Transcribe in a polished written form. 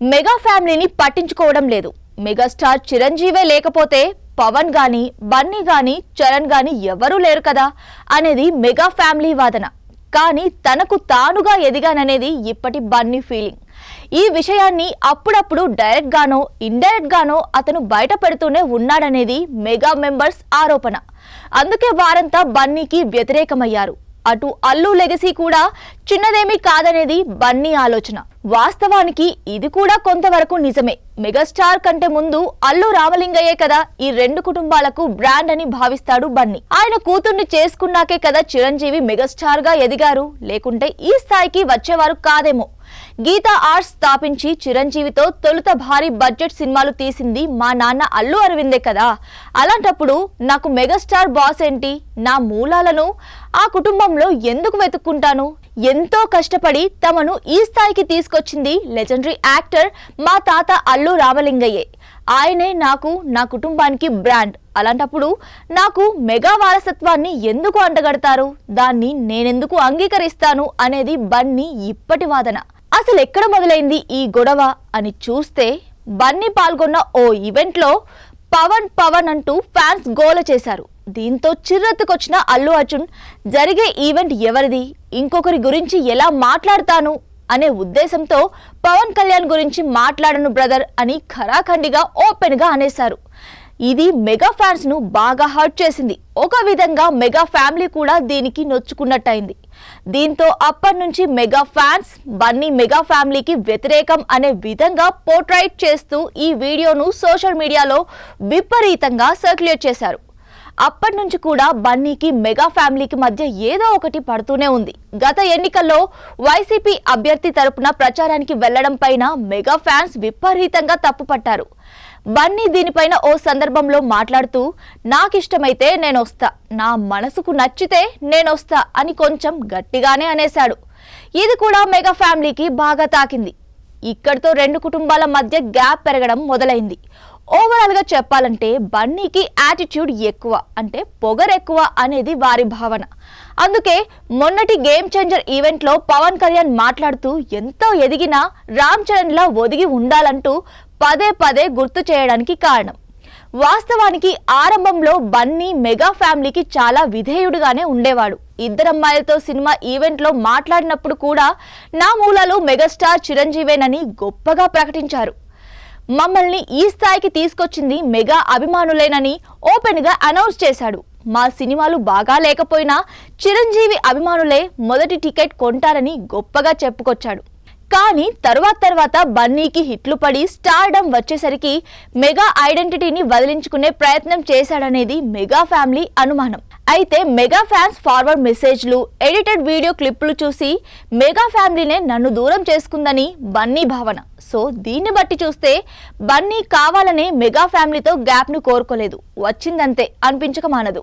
Mega ఫ్యామిలీని పట్టించుకోవడం లేదు. మెగాస్టార్ చిరంజీవే లేకపోతే పవన్ గాని, బన్నీ గాని, చరణ్ గాని ఎవరూ లేరు కదా అనేది మెగా ఫ్యామిలీ వాదన. కానీ తనకు తానుగా ఎదిగాననేది ఇప్పటి బన్నీ ఫీలింగ్. ఈ విషయాన్ని అప్పుడప్పుడు డైరెక్ట్ గానో ఇండైరెక్ట్ గానో అతను బయట పెడుతూనే ఉన్నాడనేది మెగా మెంబర్స్ ఆరోపణ. అందుకే వారంతా బన్నీకి వ్యతిరేకమయ్యారు. అటు అల్లు లెగసీ కూడా చిన్నదేమీ కాదనేది బన్నీ ఆలోచన. వాస్తవానికి ఇది కూడా కొంతవరకు నిజమే. మెగాస్టార్ కంటే ముందు అల్లు రామలింగయ్యే కదా ఈ రెండు కుటుంబాలకు బ్రాండ్ అని భావిస్తాడు బన్నీ. ఆయన కూతుర్ని చేసుకున్నాకే కదా చిరంజీవి మెగాస్టార్ గా ఎదిగారు, లేకుంటే ఈ స్థాయికి వచ్చేవారు కాదేమో. గీతా ఆర్ట్స్ స్థాపించి చిరంజీవితో తొలుత భారీ బడ్జెట్ సినిమాలు తీసింది మా నాన్న అల్లు అరవిందే కదా. అలాంటప్పుడు నాకు మెగాస్టార్ బాస్ ఏంటి? నా మూలాలను ఆ కుటుంబంలో ఎందుకు వెతుక్కుంటాను? ఎంతో కష్టపడి తమను ఈ స్థాయికి తీసుకొచ్చింది లెజెండరీ యాక్టర్ మా తాత అల్లు రామలింగయ్యే. ఆయనే నాకు, నా కుటుంబానికి బ్రాండ్. అలాంటప్పుడు నాకు మెగా వారసత్వాన్ని ఎందుకు అంటగడతారు? దాన్ని నేనెందుకు అంగీకరిస్తాను అనేది బన్నీ ఇప్పటి వాదన. అసలు ఎక్కడ మొదలైంది ఈ గొడవ అని చూస్తే, బన్నీ పాల్గొన్న ఓ ఈవెంట్లో పవన్ పవన్ అంటూ ఫ్యాన్స్ గోల చేశారు. దీంతో చిర్రెత్తుకొచ్చిన అల్లు అర్జున్ జరిగే ఈవెంట్ ఎవరిది, ఇంకొకరి గురించి ఎలా మాట్లాడతాను అనే ఉద్దేశంతో పవన్ కళ్యాణ్ గురించి మాట్లాడను బ్రదర్ అని ఖరాఖండిగా ఓపెన్ గా అనేశారు. ఇది మెగా ఫ్యాన్స్ ను బాగా హర్ట్ చేసింది. ఒక విధంగా మెగా ఫ్యామిలీ కూడా దీనికి నొచ్చుకున్నట్టయింది. దీంతో అప్పటి నుంచి మెగా ఫ్యాన్స్ బన్నీ మెగా ఫ్యామిలీకి వ్యతిరేకం అనే విధంగా పోర్ట్రైట్ చేస్తూ ఈ వీడియోను సోషల్ మీడియాలో విపరీతంగా సర్క్యులేట్ చేశారు. అప్పటి నుంచి కూడా బన్నీకి మెగా ఫ్యామిలీకి మధ్య ఏదో ఒకటి పడుతూనే ఉంది. గత ఎన్నికల్లో వైసీపీ అభ్యర్థి తరపున ప్రచారానికి వెళ్లడం పైన మెగా ఫ్యాన్స్ విపరీతంగా తప్పుపట్టారు. బన్నీ దీనిపైన ఓ సందర్భంలో మాట్లాడుతూ, నాకిష్టమైతే నేనొస్తా, నా మనసుకు నచ్చితే నేనొస్తా అని కొంచెం గట్టిగానే అనేశాడు. ఇది కూడా మెగా ఫ్యామిలీకి బాగా తాకింది. ఇక్కడితో రెండు కుటుంబాల మధ్య గ్యాప్ పెరగడం మొదలైంది. ఓవరాల్ గా చెప్పాలంటే బన్నీకి యాటిట్యూడ్ ఎక్కువ, అంటే పొగరెక్కువ అనేది వారి భావన. అందుకే మొన్నటి గేమ్ చేంజర్ ఈవెంట్ లో పవన్ కళ్యాణ్ మాట్లాడుతూ ఎంతో ఎదిగినా రామ్ చరణ్ లా ఒదిగి ఉండాలంటూ పదే పదే గుర్తు చేయడానికి కారణం. వాస్తవానికి ఆరంభంలో బన్నీ మెగా ఫ్యామిలీకి చాలా విధేయుడుగానే ఉండేవాడు. ఇద్దరమ్మాయిలతో సినిమా ఈవెంట్ లో మాట్లాడినప్పుడు కూడా నా మూలాలు మెగాస్టార్ చిరంజీవేనని గొప్పగా ప్రకటించారు. మమ్మల్ని ఈ స్థాయికి తీసుకొచ్చింది మెగా అభిమానులేనని ఓపెన్ గా అనౌన్స్ చేశాడు. మా సినిమాలు బాగా లేకపోయినా చిరంజీవి అభిమానులే మొదటి టికెట్ కొంటారని గొప్పగా చెప్పుకొచ్చాడు. కానీ తర్వాత బన్నీకి హిట్లు పడి స్టార్డమ్ వచ్చేసరికి మెగా ఐడెంటిటీని వదిలించుకునే ప్రయత్నం చేశాడనేది మెగా ఫ్యామిలీ అనుమానం. అయితే మెగా ఫ్యాన్స్ ఫార్వర్డ్ మెసేజ్లు, ఎడిటెడ్ వీడియో క్లిప్లు చూసి మెగా ఫ్యామిలీనే నన్ను దూరం చేసుకుందని బన్నీ భావన. సో దీన్ని బట్టి చూస్తే బన్నీ కావాలనే మెగా ఫ్యామిలీతో గ్యాప్ ను కోరుకోలేదు, వచ్చిందంతే అనిపించక మానదు.